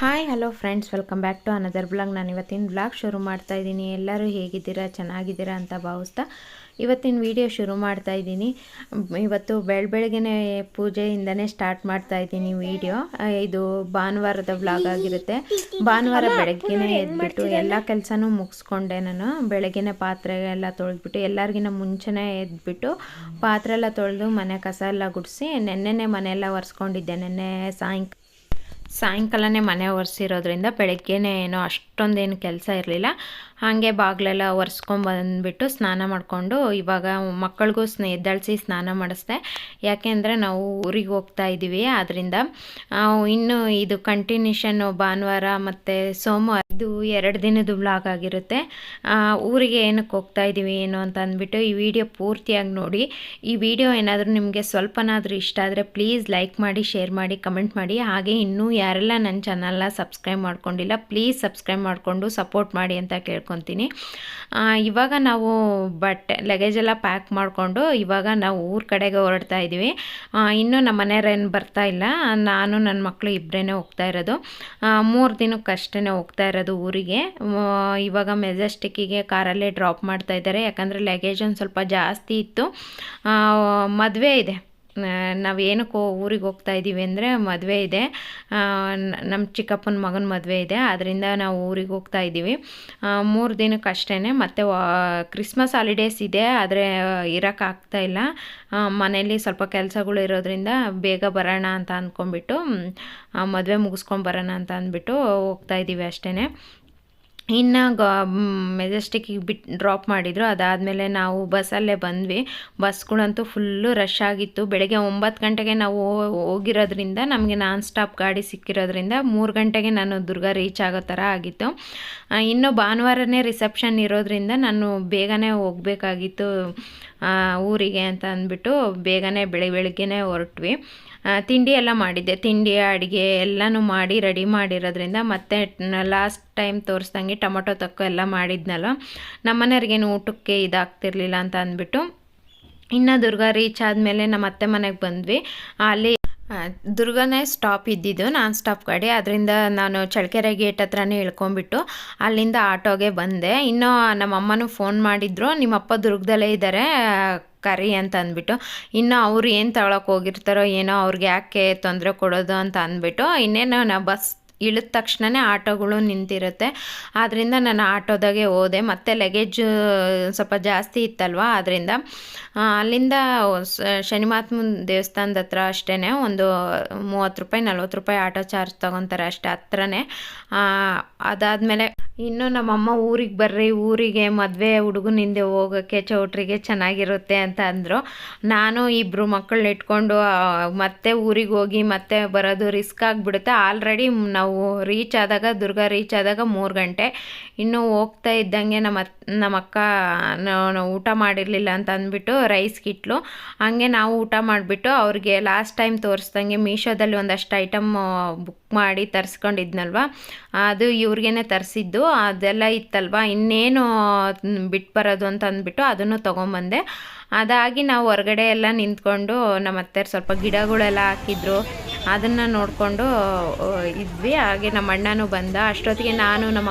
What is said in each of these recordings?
Hi hello friends, welcome back to another blog. ನಾನು ಇವತ್ತಿನ blog ಶುರು ಮಾಡ್ತಾ ಇದ್ದೀನಿ. ಎಲ್ಲರೂ ಹೇಗಿದ್ದೀರಾ, ಚೆನ್ನಾಗಿದ್ದೀರಾ ಅಂತ ಭಾವಿಸ್ತಾ ಇವತ್ತಿನ ವಿಡಿಯೋ ಶುರು ಮಾಡ್ತಾ ಇದ್ದೀನಿ. ಇವತ್ತು ಬೆಳಗ್ಗೆನೇ ಪೂಜೆಯಿಂದನೇ ಸ್ಟಾರ್ಟ್ ಮಾಡ್ತಾ ಇದ್ದೀನಿ ವಿಡಿಯೋ. ಇದು ಭಾನುವಾರದ ಬ್ಲಾಗ್ ಆಗಿರುತ್ತೆ. ಭಾನುವಾರ ಬೆಳಗ್ಗೆನೇ ಎದ್ಬಿಟ್ಟು ಎಲ್ಲ ಕೆಲಸನೂ ಮುಗಿಸ್ಕೊಂಡೆ. ನಾನು ಬೆಳಗ್ಗೆನೇ ಪಾತ್ರೆ ಎಲ್ಲ ತೊಳೆದ್ಬಿಟ್ಟು ಎಲ್ಲರಿಗಿನ್ನ ಮುಂಚೆನೇ ಎದ್ಬಿಟ್ಟು ಪಾತ್ರೆ ಎಲ್ಲ ತೊಳೆದು ಮನೆ ಕಸ ಎಲ್ಲ ಗುಡಿಸಿ ನೆನ್ನೆನೇ ಮನೆಯೆಲ್ಲ ಒರೆಸ್ಕೊಂಡಿದ್ದೆ. ನೆನ್ನೆ ಸಾಯಂಕಾಲನೇ ಮನೆ ಒರೆಸಿರೋದ್ರಿಂದ ಬೆಳಗ್ಗೆನೇ ಏನೋ ಅಷ್ಟೊಂದೇನು ಕೆಲಸ ಇರಲಿಲ್ಲ. ಹಾಗೆ ಬಾಗಿಲೆಲ್ಲ ಒರೆಸ್ಕೊಂಬಂದ್ಬಿಟ್ಟು ಸ್ನಾನ ಮಾಡಿಕೊಂಡು ಇವಾಗ ಮಕ್ಕಳಿಗೂ ಎದ್ದಳಿಸಿ ಸ್ನಾನ ಮಾಡಿಸ್ದೆ. ಯಾಕೆಂದರೆ ನಾವು ಊರಿಗೆ ಹೋಗ್ತಾ ಇದ್ದೀವಿ. ಆದ್ದರಿಂದ ಇನ್ನು ಇದು ಕಂಟಿನ್ಯೂಷನ್ನು ಭಾನುವಾರ ಮತ್ತು ಸೋಮವಾರ ಇದು 2 ದಿನದ ಬ್ಲಾಗ್ ಆಗಿರುತ್ತೆ. ಊರಿಗೆ ಏನಕ್ಕೆ ಹೋಗ್ತಾ ಇದ್ದೀವಿ ಏನು ಅಂತ ಅಂದ್ಬಿಟ್ಟು ಈ ವಿಡಿಯೋ ಪೂರ್ತಿಯಾಗಿ ನೋಡಿ. ಈ ವಿಡಿಯೋ ಏನಾದರೂ ನಿಮಗೆ ಸ್ವಲ್ಪನಾದರೂ ಇಷ್ಟ ಆದರೆ ಪ್ಲೀಸ್ ಲೈಕ್ ಮಾಡಿ, ಶೇರ್ ಮಾಡಿ, ಕಮೆಂಟ್ ಮಾಡಿ. ಹಾಗೆ ಇನ್ನೂ ಯಾರೆಲ್ಲ ನನ್ನ ಚಾನಲ್ನ ಸಬ್ಸ್ಕ್ರೈಬ್ ಮಾಡ್ಕೊಂಡಿಲ್ಲ ಪ್ಲೀಸ್ ಸಬ್ಸ್ಕ್ರೈಬ್ ಮಾಡಿಕೊಂಡು ಸಪೋರ್ಟ್ ಮಾಡಿ ಅಂತ ಕೇಳ್ಕೊತೀನಿ. ಇವಾಗ ನಾವು ಲಗೇಜ್ ಎಲ್ಲ ಪ್ಯಾಕ್ ಮಾಡಿಕೊಂಡು ಇವಾಗ ನಾವು ಊರ ಕಡೆಗೆ ಹೊರಡ್ತಾ ಇದ್ದೀವಿ. ಇನ್ನೂ ನಮ್ಮ ಮನೆಯವ್ರೇನು ಬರ್ತಾ ಇಲ್ಲ. ನಾನು ನನ್ನ ಮಕ್ಕಳು ಇಬ್ಬರೇ ಹೋಗ್ತಾ ಇರೋದು. 3 ದಿನಕ್ಕಷ್ಟೇ ಹೋಗ್ತಾ ಇರೋದು ಊರಿಗೆ. ಇವಾಗ ಮೆಜೆಸ್ಟಿಕ್ಕಿಗೆ ಕಾರಲ್ಲೇ ಡ್ರಾಪ್ ಮಾಡ್ತಾ ಇದ್ದಾರೆ. ಯಾಕಂದರೆ ಲಗೇಜ್ ಒಂದು ಸ್ವಲ್ಪ ಜಾಸ್ತಿ ಇತ್ತು. ಮದುವೆ ಇದೆ. ನಾವು ಏನಕ್ಕೆ ಊರಿಗೆ ಹೋಗ್ತಾ ಇದ್ದೀವಿ ಅಂದರೆ ಮದುವೆ ಇದೆ. ನಮ್ಮ ಚಿಕ್ಕಪ್ಪನ ಮಗನ ಮದುವೆ ಇದೆ. ಆದ್ದರಿಂದ ನಾವು ಊರಿಗೆ ಹೋಗ್ತಾ ಇದ್ದೀವಿ 3 ದಿನಕ್ಕಷ್ಟೇ. ಮತ್ತು ಕ್ರಿಸ್ಮಸ್ ಹಾಲಿಡೇಸ್ ಇದೆ, ಆದರೆ ಇರೋಕ್ಕಾಗ್ತಾ ಇಲ್ಲ. ಮನೇಲಿ ಸ್ವಲ್ಪ ಕೆಲಸಗಳು ಇರೋದ್ರಿಂದ ಬೇಗ ಬರೋಣ ಅಂತ ಅಂದ್ಕೊಂಡ್ಬಿಟ್ಟು ಮದುವೆ ಮುಗಿಸ್ಕೊಂಡು ಬರೋಣ ಅಂತ ಅಂದ್ಬಿಟ್ಟು ಹೋಗ್ತಾ ಇದ್ದೀವಿ ಅಷ್ಟೇ. ಇನ್ನು ಮೆಜೆಸ್ಟಿಕ್ಕಿಗೆ ಡ್ರಾಪ್ ಮಾಡಿದರು. ಅದಾದಮೇಲೆ ನಾವು ಬಸ್ಸಲ್ಲೇ ಬಂದ್ವಿ. ಬಸ್ಗಳಂತೂ ಫುಲ್ಲು ರಶ್ ಆಗಿತ್ತು. ಬೆಳಗ್ಗೆ 9 ಗಂಟೆಗೆ ನಾವು ಹೋಗಿರೋದ್ರಿಂದ ನಮಗೆ ನಾನ್ ಸ್ಟಾಪ್ ಗಾಡಿ ಸಿಕ್ಕಿರೋದ್ರಿಂದ 3 ಗಂಟೆಗೆ ನಾನು ದುರ್ಗ ರೀಚ್ ಆಗೋ ಥರ ಆಗಿತ್ತು. ಇನ್ನು ಭಾನುವಾರನೇ ರಿಸೆಪ್ಷನ್ ಇರೋದ್ರಿಂದ ನಾನು ಬೇಗನೆ ಹೋಗಬೇಕಾಗಿತ್ತು ಊರಿಗೆ ಅಂತ ಅಂದ್ಬಿಟ್ಟು ಬೇಗನೆ ಬೆಳಗ್ಗೆನೇ ಹೊರಟ್ವಿ. ತಿಂಡಿ ಎಲ್ಲ ಮಾಡಿದ್ದೆ. ತಿಂಡಿ ಅಡುಗೆ ಎಲ್ಲನೂ ಮಾಡಿ ರೆಡಿ ಮಾಡಿರೋದ್ರಿಂದ ಮತ್ತೆ ಲಾಸ್ಟ್ ಟೈಮ್ ತೋರಿಸ್ದಂಗೆ ಟೊಮೊಟೊ ತೊಕ್ಕು ಎಲ್ಲ ಮಾಡಿದ್ನಲ್ಲ, ನಮ್ಮನೆಯವ್ರಿಗೇನು ಊಟಕ್ಕೆ ಇದಾಗ್ತಿರ್ಲಿಲ್ಲ ಅಂತ ಅಂದ್ಬಿಟ್ಟು ಇನ್ನು ದುರ್ಗ ರೀಚ್ ಆದಮೇಲೆ ನಮ್ಮ ಅತ್ತೆ ಮನೆಗೆ ಬಂದ್ವಿ. ಅಲ್ಲಿ ದುರ್ಗನೇ ಸ್ಟಾಪ್ ಇದ್ದಿದ್ದು, ನಾನ್ ಸ್ಟಾಪ್ ಗಾಡಿ. ಅದರಿಂದ ನಾನು ಚಳ್ಳಕೆರೆ ಗೇಟ್ ಹತ್ರನೇ ಇಳ್ಕೊಂಬಿಟ್ಟು ಅಲ್ಲಿಂದ ಆಟೋಗೆ ಬಂದೆ. ಇನ್ನು ನಮ್ಮಮ್ಮನೂ ಫೋನ್ ಮಾಡಿದ್ರು, ನಿಮ್ಮಪ್ಪ ದುರ್ಗದಲ್ಲೇ ಇದ್ದಾರೆ ಕರಿ ಅಂತ ಅಂದ್ಬಿಟ್ಟು. ಇನ್ನು ಅವ್ರು ಏನು ತಗೊಳಕ್ಕೆ ಹೋಗಿರ್ತಾರೋ ಏನೋ, ಅವ್ರಿಗೆ ಯಾಕೆ ತೊಂದರೆ ಕೊಡೋದು ಅಂತ ಅಂದ್ಬಿಟ್ಟು ಇನ್ನೇನು ನಾವು ಬಸ್ ಇಳಿದ ತಕ್ಷಣವೇ ಆಟೋಗಳು ನಿಂತಿರುತ್ತೆ. ಆದ್ದರಿಂದ ನಾನು ಆಟೋದಾಗೆ ಹೋದೆ. ಮತ್ತು ಲಗೇಜ್ ಸ್ವಲ್ಪ ಜಾಸ್ತಿ ಇತ್ತಲ್ವ, ಆದ್ದರಿಂದ ಅಲ್ಲಿಂದ ಶನಿಮಾತ್ಮನ ದೇವಸ್ಥಾನದ ಹತ್ರ ಅಷ್ಟೇ ಒಂದು 30 ರೂಪಾಯಿ 40 ರೂಪಾಯಿ ಆಟೋ ಚಾರ್ಜ್ ತೊಗೊತಾರೆ ಅಷ್ಟೇ, ಹತ್ರನೇ. ಅದಾದಮೇಲೆ ಇನ್ನು ನಮ್ಮಮ್ಮ ಊರಿಗೆ ಬರ್ರಿ, ಊರಿಗೆ ಮದುವೆ ಹುಡುಗನಿಂದೆ ಹೋಗೋಕ್ಕೆ ಚೌಟ್ರಿಗೆ ಚೆನ್ನಾಗಿರುತ್ತೆ ಅಂತ ಅಂದರು. ನಾನು 2 ಮಕ್ಕಳನ್ನ ಇಟ್ಕೊಂಡು ಮತ್ತೆ ಊರಿಗೆ ಹೋಗಿ ಮತ್ತೆ ಬರೋದು ರಿಸ್ಕ್ ಆಗಿಬಿಡುತ್ತೆ. ಆಲ್ರೆಡಿ ನಾವು ದುರ್ಗ ರೀಚ್ ಆದಾಗ 3 ಗಂಟೆ. ಇನ್ನು ಹೋಗ್ತಾ ಇದ್ದಂಗೆ ನಮ್ಮ ಅಕ್ಕ ಊಟ ಮಾಡಿರಲಿಲ್ಲ ಅಂತ ಅಂದ್ಬಿಟ್ಟು ರೈಸ್ಗಿಟ್ಲು. ಹಾಗೆ ನಾವು ಊಟ ಮಾಡಿಬಿಟ್ಟು ಅವ್ರಿಗೆ ಲಾಸ್ಟ್ ಟೈಮ್ ತೋರಿಸ್ದಂಗೆ ಮೀಶೋದಲ್ಲಿ ಒಂದಷ್ಟು ಐಟಮ್ ಬುಕ್ ಮಾಡಿ ತರಿಸ್ಕೊಂಡಿದ್ನಲ್ವ, ಅದು ಇವ್ರಿಗೇನೆ ತರಿಸಿದ್ದು. ಅದೆಲ್ಲ ಇತ್ತಲ್ವ, ಇನ್ನೇನು ಬಿಟ್ಟು ಬರೋದು ಅಂತ ಅಂದ್ಬಿಟ್ಟು ಅದನ್ನು ತೊಗೊಂಬಂದೆ. ಅದಾಗಿ ನಾವು ಹೊರಗಡೆ ಎಲ್ಲ ನಿಂತ್ಕೊಂಡು ನಮ್ಮ ಅತ್ತೆಯರು ಸ್ವಲ್ಪ ಗಿಡಗಳೆಲ್ಲ ಹಾಕಿದ್ರು, ಅದನ್ನು ನೋಡಿಕೊಂಡು ಇದ್ವಿ. ಹಾಗೆ ನಮ್ಮ ಅಣ್ಣನೂ ಬಂದ. ಅಷ್ಟೊತ್ತಿಗೆ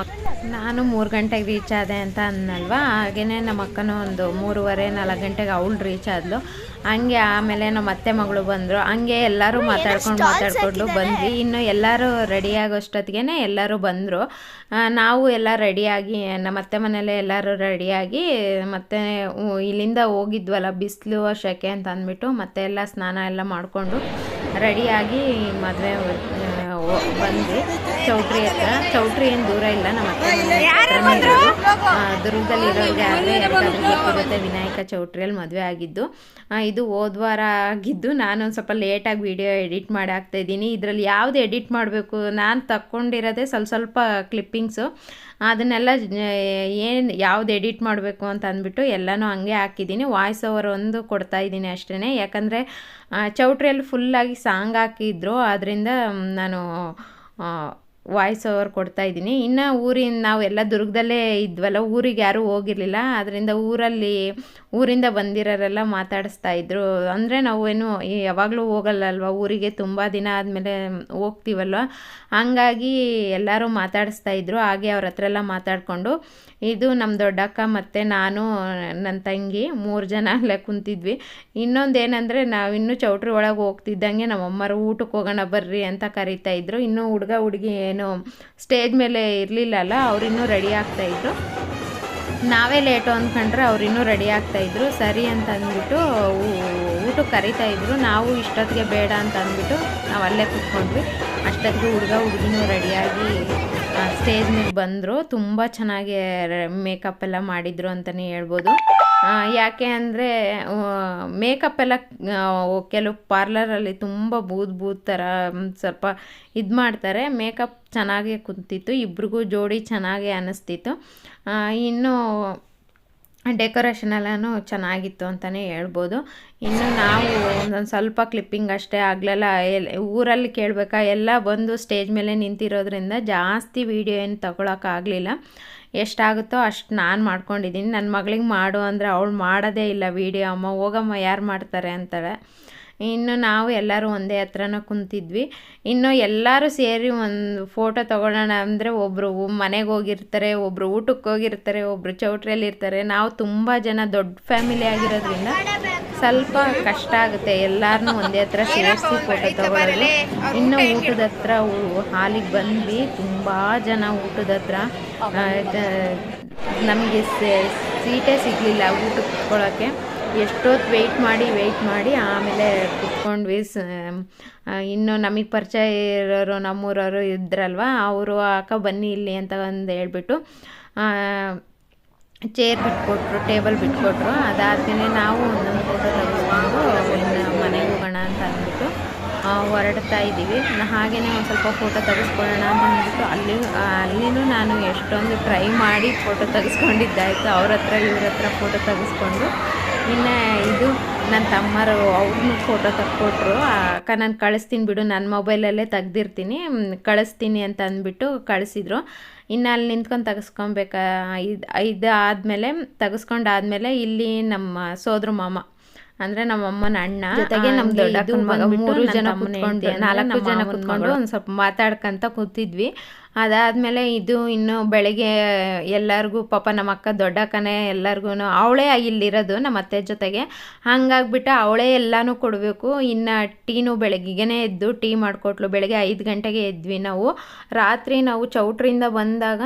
ನಾನು 3 ಗಂಟೆಗೆ ರೀಚ್ ಆದೆ ಅಂತ ಅನ್ನಲ್ವ, ಹಾಗೆಯೇ ನಮ್ಮ ಅಕ್ಕನೂ ಒಂದು 3:30-4 ಗಂಟೆಗೆ ಅವಳು ರೀಚ್ ಆದಳು. ಹಂಗೆ ಆಮೇಲೆ ನಮ್ಮ ಅತ್ತೆ ಮಗಳು ಬಂದರು. ಹಂಗೆ ಎಲ್ಲರೂ ಮಾತಾಡ್ಕೊಂಡು ಬಂದ್ವಿ. ಇನ್ನು ಎಲ್ಲರೂ ರೆಡಿಯಾಗೋಷ್ಟೊತ್ತಿಗೆ ಎಲ್ಲರೂ ಬಂದರು. ನಾವು ಎಲ್ಲ ರೆಡಿಯಾಗಿ ನಮ್ಮ ಅತ್ತೆ ಮನೇಲೆ ಎಲ್ಲರೂ ರೆಡಿಯಾಗಿ ಮತ್ತೆ ಇಲ್ಲಿಂದ ಹೋಗಿದ್ವಲ್ಲ, ಬಿಸಿಲು ಸೆಕೆ ಅಂತ ಅಂದ್ಬಿಟ್ಟು ಮತ್ತೆ ಎಲ್ಲ ಸ್ನಾನ ಎಲ್ಲ ಮಾಡಿಕೊಂಡು ರೆಡಿಯಾಗಿ ಮದುವೆ ಬಂದ್ವಿ ಚೌಟ್ರಿ ಹತ್ರ. ಚೌಟ್ರಿ ಏನು ದೂರ ಇಲ್ಲ, ನಮ್ಮ ಅತ್ತೆ ಮನೆ ದುರ್ಗದಲ್ಲಿ ಇರೋರಿಗೆ ಗೊತ್ತಿರುತ್ತೆ. ವಿನಾಯಕ ಚೌಟ್ರಿಯಲ್ಲಿ ಮದುವೆ ಆಗಿದ್ದು. ಇದು ಹೋದ ವಾರ ಆಗಿದ್ದು. ನಾನು ಒಂದು ಸ್ವಲ್ಪ ಲೇಟಾಗಿ ವಿಡಿಯೋ ಎಡಿಟ್ ಮಾಡಿ ಹಾಕ್ತಾಯಿದ್ದೀನಿ. ಇದರಲ್ಲಿ ಯಾವುದು ಎಡಿಟ್ ಮಾಡಬೇಕು, ನಾನು ತಕ್ಕೊಂಡಿರೋದೇ ಸ್ವಲ್ಪ ಕ್ಲಿಪ್ಪಿಂಗ್ಸು, ಅದನ್ನೆಲ್ಲ ಯಾವ್ದು ಎಡಿಟ್ ಮಾಡಬೇಕು ಅಂತ ಅಂದ್ಬಿಟ್ಟು ಎಲ್ಲನೂ ಹಂಗೆ ಹಾಕಿದ್ದೀನಿ. ವಾಯ್ಸ್ ಓವರ್ ಒಂದು ಕೊಡ್ತಾಯಿದ್ದೀನಿ ಅಷ್ಟೇ. ಯಾಕಂದರೆ ಚೌಟ್ರಿಯಲ್ಲಿ ಫುಲ್ಲಾಗಿ ಸಾಂಗ್ ಹಾಕಿದ್ರು, ಆದ್ದರಿಂದ ನಾನು ವಾಯ್ಸ್ ಓವರ್ ಕೊಡ್ತಾಯಿದ್ದೀನಿ. ಇನ್ನು ನಾವು ಎಲ್ಲ ದುರ್ಗದಲ್ಲೇ ಇದ್ವಲ್ಲ, ಊರಿಗೆ ಯಾರೂ ಹೋಗಿರಲಿಲ್ಲ. ಅದರಿಂದ ಊರಲ್ಲಿ ಊರಿಂದ ಬಂದಿರೋರೆಲ್ಲ ಮಾತಾಡಿಸ್ತಾ ಇದ್ರು. ಅಂದರೆ ನಾವೇನು ಯಾವಾಗಲೂ ಹೋಗಲ್ಲ ಅಲ್ವಾ ಊರಿಗೆ, ತುಂಬ ದಿನ ಆದಮೇಲೆ ಹೋಗ್ತೀವಲ್ವ, ಹಂಗಾಗಿ ಎಲ್ಲರೂ ಮಾತಾಡಿಸ್ತಾ ಇದ್ರು. ಹಾಗೆ ಅವ್ರ ಹತ್ರ ಎಲ್ಲ ಮಾತಾಡಿಕೊಂಡು ಇದು ನಮ್ಮ ದೊಡ್ಡಕ್ಕ ಮತ್ತು ನಾನು ನನ್ನ ತಂಗಿ 3 ಜನ ಅಲ್ಲೇ ಕುಂತಿದ್ವಿ. ಇನ್ನೊಂದೇನೆಂದರೆ ನಾವಿನ್ನೂ ಚೌಟ್ರಿ ಒಳಗೆ ಹೋಗ್ತಿದ್ದಂಗೆ ನಮ್ಮಮ್ಮರು ಊಟಕ್ಕೆ ಹೋಗೋಣ ಬರ್ರಿ ಅಂತ ಕರೀತಾ ಇದ್ರು. ಇನ್ನೂ ಹುಡುಗ ಹುಡುಗಿ ಏನು ಸ್ಟೇಜ್ ಮೇಲೆ ಇರಲಿಲ್ಲಲ್ಲ, ಅವರಿನ್ನೂ ರೆಡಿ ಆಗ್ತಾಯಿದ್ರು. ನಾವೇ ಲೇಟು ಅಂದ್ಕೊಂಡ್ರೆ ಅವರಿನ್ನೂ ರೆಡಿ ಆಗ್ತಾಯಿದ್ರು. ಸರಿ ಅಂತ ಅಂದ್ಬಿಟ್ಟು ಊಟಕ್ಕೆ ಕರೀತಾಯಿದ್ರು. ನಾವು ಇಷ್ಟೊತ್ತಿಗೆ ಬೇಡ ಅಂತ ಅಂದ್ಬಿಟ್ಟು ನಾವು ಅಲ್ಲೇ ಕೂತ್ಕೊಂಡ್ವಿ. ಅಷ್ಟೊತ್ತಿಗೆ ಹುಡುಗ ಹುಡುಗಿನೂ ರೆಡಿಯಾಗಿ ಸ್ಟೇಜ್ ಮೇಲೆ ಬಂದರು. ತುಂಬ ಚೆನ್ನಾಗಿ ಮೇಕಪ್ ಎಲ್ಲ ಮಾಡಿದರು ಅಂತಲೇ ಹೇಳ್ಬೋದು. ಯಾಕೆ ಅಂದರೆ ಮೇಕಪ್ ಎಲ್ಲ ಕೆಲವು ಪಾರ್ಲರಲ್ಲಿ ತುಂಬ ಬೂದ್ ಥರ ಸ್ವಲ್ಪ ಇದು ಮಾಡ್ತಾರೆ. ಮೇಕಪ್ ಚೆನ್ನಾಗೇ ಕುಂತಿತ್ತು, ಇಬ್ರಿಗೂ ಜೋಡಿ ಚೆನ್ನಾಗೇ ಅನ್ನಿಸ್ತಿತ್ತು. ಇನ್ನು ಡೆಕೋರೇಷನ್ ಎಲ್ಲನೂ ಚೆನ್ನಾಗಿತ್ತು ಅಂತಲೇ ಹೇಳ್ಬೋದು. ಇನ್ನು ನಾವು ಒಂದೊಂದು ಸ್ವಲ್ಪ ಕ್ಲಿಪ್ಪಿಂಗ್ ಅಷ್ಟೇ ಆಗಲೆಲ್ಲ ಊರಲ್ಲಿ ಕೇಳಬೇಕಾ ಎಲ್ಲ ಬಂದು ಸ್ಟೇಜ್ ಮೇಲೆ ನಿಂತಿರೋದ್ರಿಂದ ಜಾಸ್ತಿ ವೀಡಿಯೋ ಏನು ತಗೊಳಕ್ಕಾಗಲಿಲ್ಲ. ಎಷ್ಟಾಗುತ್ತೋ ಅಷ್ಟು ನಾನು ಮಾಡ್ಕೊಂಡಿದ್ದೀನಿ. ನನ್ನ ಮಗಳಿಗೆ ಮಾಡು ಅಂದರೆ ಅವಳು ಮಾಡೋದೇ ಇಲ್ಲ ವೀಡಿಯೋ. ಅಮ್ಮ ಹೋಗಮ್ಮ ಯಾರು ಮಾಡ್ತಾರೆ ಅಂತಾಳೆ. ಇನ್ನು ನಾವು ಎಲ್ಲರೂ ಒಂದೇ ಹತ್ರನ ಕುಂತಿದ್ವಿ. ಇನ್ನು ಎಲ್ಲರೂ ಸೇರಿ ಒಂದು ಫೋಟೋ ತೊಗೊಳ್ಳೋಣ ಅಂದರೆ ಒಬ್ಬರು ಮನೆಗೆ ಹೋಗಿರ್ತಾರೆ, ಒಬ್ಬರು ಊಟಕ್ಕೆ ಹೋಗಿರ್ತಾರೆ, ಒಬ್ಬರು ಚೌಟ್ರಿಯಲ್ಲಿ ಇರ್ತಾರೆ. ನಾವು ತುಂಬ ಜನ ದೊಡ್ಡ ಫ್ಯಾಮಿಲಿ ಆಗಿರೋದ್ರಿಂದ ಸ್ವಲ್ಪ ಕಷ್ಟ ಆಗುತ್ತೆ ಎಲ್ಲರನ್ನೂ ಒಂದೇ ಹತ್ರ ಸೇರಿಸಿ ಫೋಟೋ ತೊಗೊಳ್ಳೋದು. ಇನ್ನು ಊಟದ ಹತ್ರ ಹಾಲಿಗೆ ಬಂದ್ವಿ. ತುಂಬ ಜನ ಊಟದ ಹತ್ರ ನಮಗೆ ಸೀಟೇ ಸಿಗಲಿಲ್ಲ ಊಟಕ್ಕೆ ಕುತ್ಕೊಳ್ಳೋಕ್ಕೆ. ಎಷ್ಟೊತ್ತು ವೆಯ್ಟ್ ಮಾಡಿ ಆಮೇಲೆ ಕುತ್ಕೊಂಡ್ವಿ. ಇನ್ನು ನಮಗೆ ಪರಿಚಯ ಇರೋರು ನಮ್ಮೂರವರು ಇದ್ರಲ್ವ, ಅವರು ಅಕ್ಕ ಬನ್ನಿ ಇಲ್ಲಿ ಅಂತ ಒಂದು ಹೇಳ್ಬಿಟ್ಟು ಚೇರ್ ಬಿಟ್ಕೊಟ್ರು, ಟೇಬಲ್ ಬಿಟ್ಕೊಟ್ರು. ಅದಾದಮೇಲೆ ನಾವು ಒಂದೊಂದು ಫೋಟೋ ತೆಗೆಸ್ಕೊಂಡು ಇನ್ನು ಮನೆಗೆ ಹೋಗೋಣ ಅಂತ ಅಂದ್ಬಿಟ್ಟು ಹೊರಡ್ತಾ ಇದ್ದೀವಿ. ಹಾಗೆಯೇ ಒಂದು ಸ್ವಲ್ಪ ಫೋಟೋ ತೆಗೆಸ್ಕೊಳ್ಳೋಣ ಅಂತ ಅಂದ್ಬಿಟ್ಟು ಅಲ್ಲಿನೂ ನಾನು ಎಷ್ಟೊಂದು ಟ್ರೈ ಮಾಡಿ ಫೋಟೋ ತೆಗೆಸ್ಕೊಂಡಿದ್ದಾಯಿತು. ಅವ್ರ ಹತ್ರ ಇವ್ರ ಹತ್ರ ಫೋಟೋ ತೆಗೆಸ್ಕೊಂಡು ಇನ್ನು ಇದು ನನ್ನ ತಮ್ಮರು ಅವ್ರನ್ನೂ ಫೋಟೋ ತೆಕ್ಕೊಟ್ರು. ಅಕ್ಕ ನಾನು ಕಳಿಸ್ತೀನಿ ಬಿಡು, ನನ್ನ ಮೊಬೈಲಲ್ಲೇ ತೆಗ್ದಿರ್ತೀನಿ, ಕಳಿಸ್ತೀನಿ ಅಂತ ಅಂದ್ಬಿಟ್ಟು ಕಳಿಸಿದ್ರು. ಇನ್ನು ಅಲ್ಲಿ ನಿಂತ್ಕೊಂಡು ತೆಗೆಸ್ಕೊಬೇಕಾ ಇದು ಆದಮೇಲೆ ತೆಗೆಸ್ಕೊಂಡಾದ್ಮೇಲೆ ಇಲ್ಲಿ ನಮ್ಮ ಸೋದ್ರ ಮಾಮ ಅಂದರೆ ನಮ್ಮಮ್ಮನ ಅಣ್ಣ ಜೊತೆಗೆ ನಮ್ಮ ದೊಡ್ಡ ಮಗ 3 ಜನ ಕುತ್ಕೊಂಡು 4 ಜನ ಕುತ್ಕೊಂಡು ಒಂದು ಸ್ವಲ್ಪ ಮಾತಾಡ್ಕೊಂತ ಕೂತಿದ್ವಿ. ಅದಾದಮೇಲೆ ಇದು ಇನ್ನು ಬೆಳಗ್ಗೆ ಎಲ್ಲರಿಗೂ ಪಾಪ ನಮ್ಮ ಅಕ್ಕ ದೊಡ್ಡಕ್ಕನೇ ಎಲ್ಲರಿಗೂ ಅವಳೇ ಇಲ್ಲಿರೋದು ನಮ್ಮ ಅತ್ತೆ ಜೊತೆಗೆ. ಹಾಗಾಗ್ಬಿಟ್ಟು ಅವಳೇ ಎಲ್ಲನೂ ಕೊಡಬೇಕು. ಇನ್ನು ಟೀನು ಬೆಳಗ್ಗೆನೇ ಎದ್ದು ಟೀ ಮಾಡಿಕೊಟ್ಲು. ಬೆಳಗ್ಗೆ 5 ಗಂಟೆಗೆ ಎದ್ವಿ ನಾವು. ರಾತ್ರಿ ನಾವು ಚೌಟ್ರಿಂದ ಬಂದಾಗ